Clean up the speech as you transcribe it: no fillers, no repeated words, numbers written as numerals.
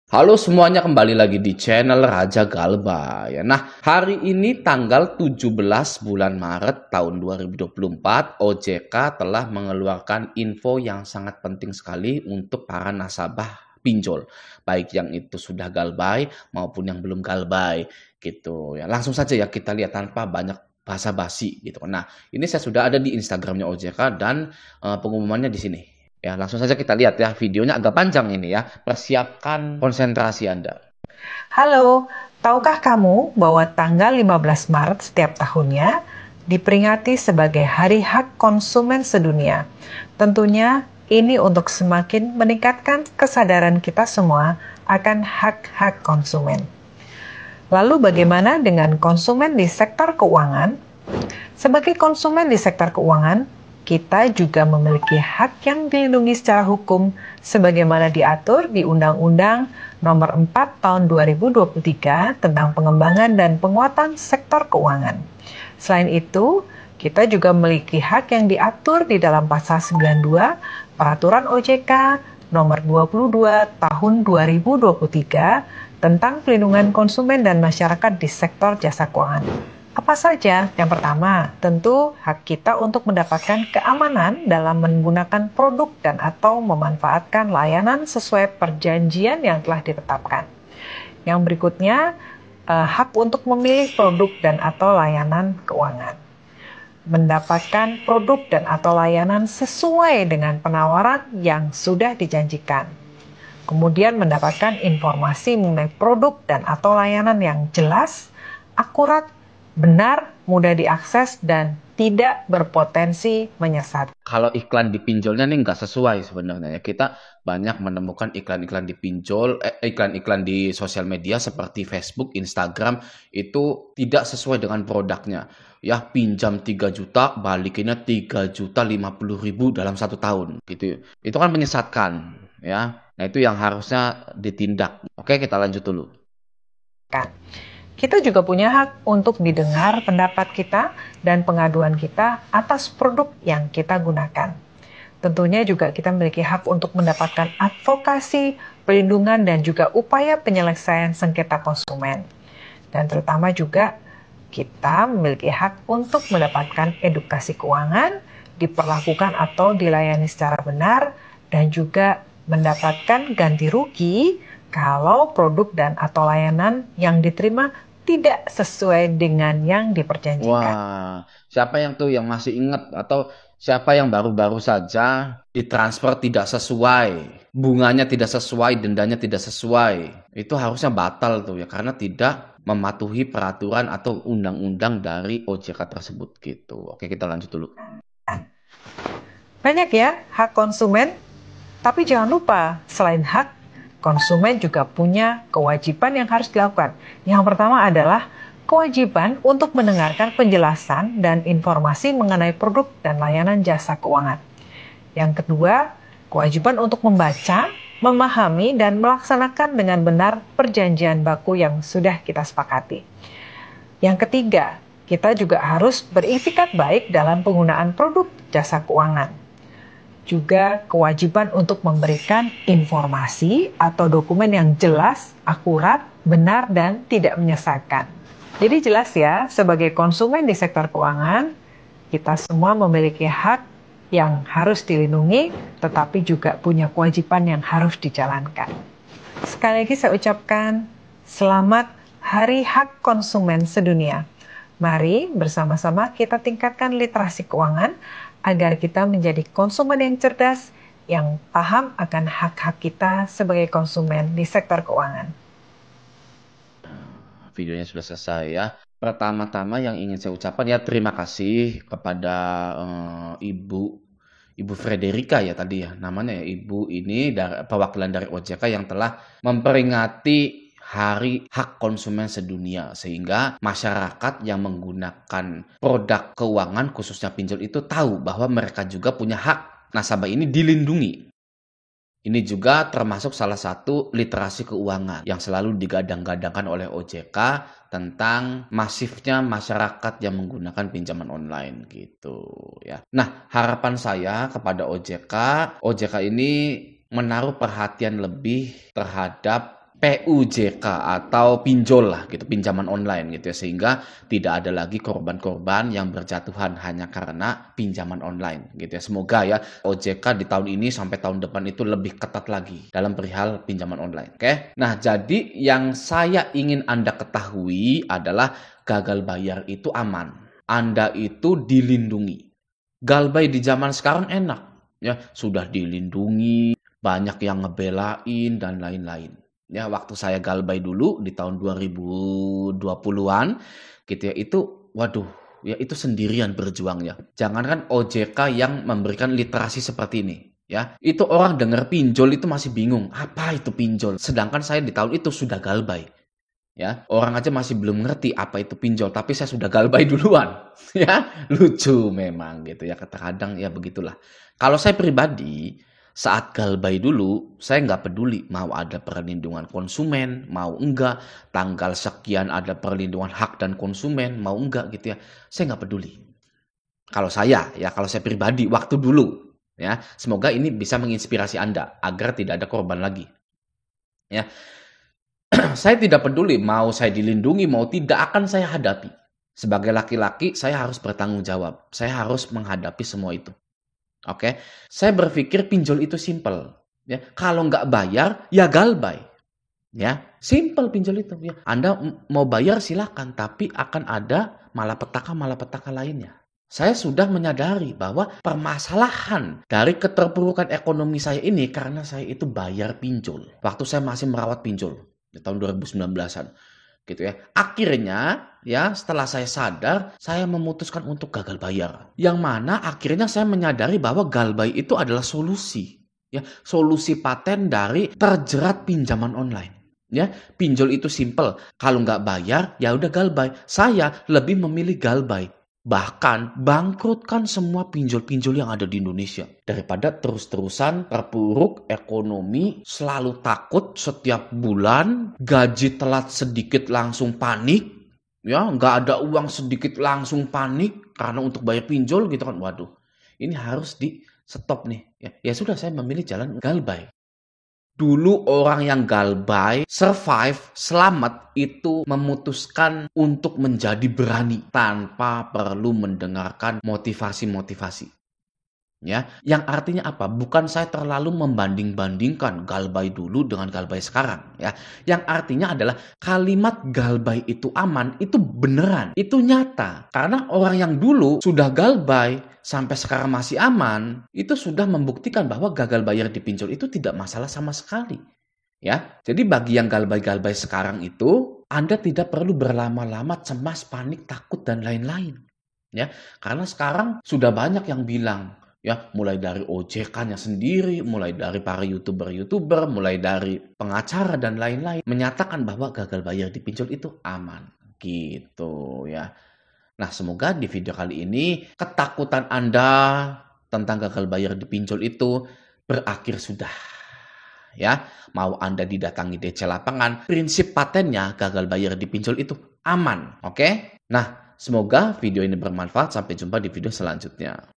Halo semuanya, kembali lagi di channel Raja Galba ya. Nah, hari ini tanggal 17 bulan Maret tahun 2024, OJK telah mengeluarkan info yang sangat penting sekali untuk para nasabah pinjol, baik yang itu sudah galbay maupun yang belum galbay gitu ya. Langsung saja ya kita lihat tanpa banyak basa-basi gitu. Nah, ini saya sudah ada di Instagramnya OJK dan pengumumannya di sini. Ya, langsung saja kita lihat ya, videonya agak panjang ini ya. Persiapkan konsentrasi Anda. Halo, tahukah kamu bahwa tanggal 15 Maret setiap tahunnya diperingati sebagai Hari Hak Konsumen Sedunia? Tentunya ini untuk semakin meningkatkan kesadaran kita semua akan hak-hak konsumen. Lalu bagaimana dengan konsumen di sektor keuangan? Sebagai konsumen di sektor keuangan, kita juga memiliki hak yang dilindungi secara hukum sebagaimana diatur di Undang-Undang Nomor 4 Tahun 2023 tentang pengembangan dan penguatan sektor keuangan. Selain itu, kita juga memiliki hak yang diatur di dalam Pasal 92 Peraturan OJK Nomor 22 Tahun 2023 tentang pelindungan konsumen dan masyarakat di sektor jasa keuangan. Apa saja? Yang pertama, tentu hak kita untuk mendapatkan keamanan dalam menggunakan produk dan atau memanfaatkan layanan sesuai perjanjian yang telah ditetapkan. Yang berikutnya, hak untuk memilih produk dan atau layanan keuangan. Mendapatkan produk dan atau layanan sesuai dengan penawaran yang sudah dijanjikan. Kemudian mendapatkan informasi mengenai produk dan atau layanan yang jelas, akurat, benar, mudah diakses, dan tidak berpotensi menyesatkan. Kalau iklan di pinjolnya nih nggak sesuai sebenarnya ya. Kita banyak menemukan iklan-iklan di pinjol, iklan-iklan di sosial media seperti Facebook, Instagram itu tidak sesuai dengan produknya. Ya, pinjam 3 juta, balikinnya 3.050.000 dalam 1 tahun gitu. Itu kan menyesatkan ya. Nah, itu yang harusnya ditindak. Oke, kita lanjut dulu. Kita juga punya hak untuk didengar pendapat kita dan pengaduan kita atas produk yang kita gunakan. Tentunya juga kita memiliki hak untuk mendapatkan advokasi, perlindungan, dan juga upaya penyelesaian sengketa konsumen. Dan terutama juga kita memiliki hak untuk mendapatkan edukasi keuangan, diperlakukan atau dilayani secara benar, dan juga mendapatkan ganti rugi kalau produk dan atau layanan yang diterima tidak sesuai dengan yang diperjanjikan. Wah, siapa yang masih ingat atau siapa yang baru-baru saja ditransfer tidak sesuai, bunganya tidak sesuai, dendanya tidak sesuai, itu harusnya batal tuh ya karena tidak mematuhi peraturan atau undang-undang dari OJK tersebut gitu. Oke, kita lanjut dulu. Banyak ya hak konsumen, tapi jangan lupa selain hak, konsumen juga punya kewajiban yang harus dilakukan. Yang pertama adalah kewajiban untuk mendengarkan penjelasan dan informasi mengenai produk dan layanan jasa keuangan. Yang kedua, kewajiban untuk membaca, memahami, dan melaksanakan dengan benar perjanjian baku yang sudah kita sepakati. Yang ketiga, kita juga harus beritikat baik dalam penggunaan produk jasa keuangan. Juga kewajiban untuk memberikan informasi atau dokumen yang jelas, akurat, benar, dan tidak menyesatkan. Jadi jelas ya, sebagai konsumen di sektor keuangan, kita semua memiliki hak yang harus dilindungi, tetapi juga punya kewajiban yang harus dijalankan. Sekali lagi saya ucapkan selamat Hari Hak Konsumen Sedunia. Mari bersama-sama kita tingkatkan literasi keuangan, agar kita menjadi konsumen yang cerdas, yang paham akan hak-hak kita sebagai konsumen di sektor keuangan. Videonya sudah selesai ya. Pertama-tama yang ingin saya ucapkan ya terima kasih kepada Ibu Frederica ya tadi ya namanya ya. Ibu ini dari perwakilan dari OJK yang telah memperingati Hari Hak Konsumen Sedunia sehingga masyarakat yang menggunakan produk keuangan khususnya pinjol itu tahu bahwa mereka juga punya hak nasabah ini dilindungi. Ini juga termasuk salah satu literasi keuangan yang selalu digadang-gadangkan oleh OJK tentang masifnya masyarakat yang menggunakan pinjaman online gitu ya. Nah, harapan saya kepada OJK ini menaruh perhatian lebih terhadap PUJK atau pinjol lah gitu, pinjaman online gitu ya, sehingga tidak ada lagi korban-korban yang berjatuhan hanya karena pinjaman online gitu ya. Semoga ya OJK di tahun ini sampai tahun depan itu lebih ketat lagi dalam perihal pinjaman online. Oke. Nah, jadi yang saya ingin Anda ketahui adalah gagal bayar itu aman. Anda itu dilindungi. Galbay di zaman sekarang enak ya, sudah dilindungi, banyak yang ngebelain dan lain-lain. Ya, waktu saya galbay dulu di tahun 2020-an gitu ya, itu waduh, ya itu sendirian berjuangnya. Jangankan OJK yang memberikan literasi seperti ini, ya. Itu orang dengar pinjol itu masih bingung, apa itu pinjol? Sedangkan saya di tahun itu sudah galbay. Ya, orang aja masih belum ngerti apa itu pinjol, tapi saya sudah galbay duluan. Ya, lucu memang gitu ya, kadang ya begitulah. Kalau saya pribadi, saat galbay dulu, saya nggak peduli mau ada perlindungan konsumen, mau enggak, tanggal sekian ada perlindungan hak dan konsumen, mau enggak gitu ya. Saya nggak peduli. Kalau saya pribadi waktu dulu, ya, semoga ini bisa menginspirasi Anda agar tidak ada korban lagi. Ya, saya tidak peduli mau saya dilindungi, mau tidak, akan saya hadapi. Sebagai laki-laki, saya harus bertanggung jawab. Saya harus menghadapi semua itu. Oke, saya berpikir pinjol itu simple. Ya, kalau nggak bayar, ya galbay. Ya, simple pinjol itu. Ya, Anda mau bayar silakan, tapi akan ada malapetaka lainnya. Saya sudah menyadari bahwa permasalahan dari keterpurukan ekonomi saya ini karena saya itu bayar pinjol. Waktu saya masih merawat pinjol di tahun 2019-an. Gitu ya. Akhirnya ya setelah saya sadar, saya memutuskan untuk gagal bayar. Yang mana akhirnya saya menyadari bahwa galbay itu adalah solusi. Ya, solusi paten dari terjerat pinjaman online. Ya, pinjol itu simple. Kalau nggak bayar, ya udah galbay. Saya lebih memilih galbay. Bahkan bangkrutkan semua pinjol-pinjol yang ada di Indonesia. Daripada terus-terusan terpuruk ekonomi, selalu takut setiap bulan, gaji telat sedikit langsung panik, ya nggak ada uang sedikit langsung panik karena untuk bayar pinjol gitu kan. Waduh, ini harus di stop nih. Ya sudah, saya memilih jalan galbay. Dulu orang yang galbay, survive, selamat, itu memutuskan untuk menjadi berani tanpa perlu mendengarkan motivasi-motivasi. Ya, yang artinya apa? Bukan saya terlalu membanding-bandingkan galbay dulu dengan galbay sekarang, ya. Yang artinya adalah kalimat galbay itu aman, itu beneran, itu nyata. Karena orang yang dulu sudah galbay sampai sekarang masih aman, itu sudah membuktikan bahwa gagal bayar di pinjol itu tidak masalah sama sekali. Ya, jadi bagi yang galbay-galbay sekarang itu, Anda tidak perlu berlama-lama cemas, panik, takut dan lain-lain. Ya, karena sekarang sudah banyak yang bilang, ya, mulai dari OJK-nya sendiri, mulai dari para YouTuber, mulai dari pengacara dan lain-lain menyatakan bahwa gagal bayar di pinjol itu aman, gitu ya. Nah, semoga di video kali ini ketakutan Anda tentang gagal bayar di pinjol itu berakhir sudah. Ya, mau Anda didatangi DC lapangan, prinsip patennya gagal bayar di pinjol itu aman, oke? Nah, semoga video ini bermanfaat. Sampai jumpa di video selanjutnya.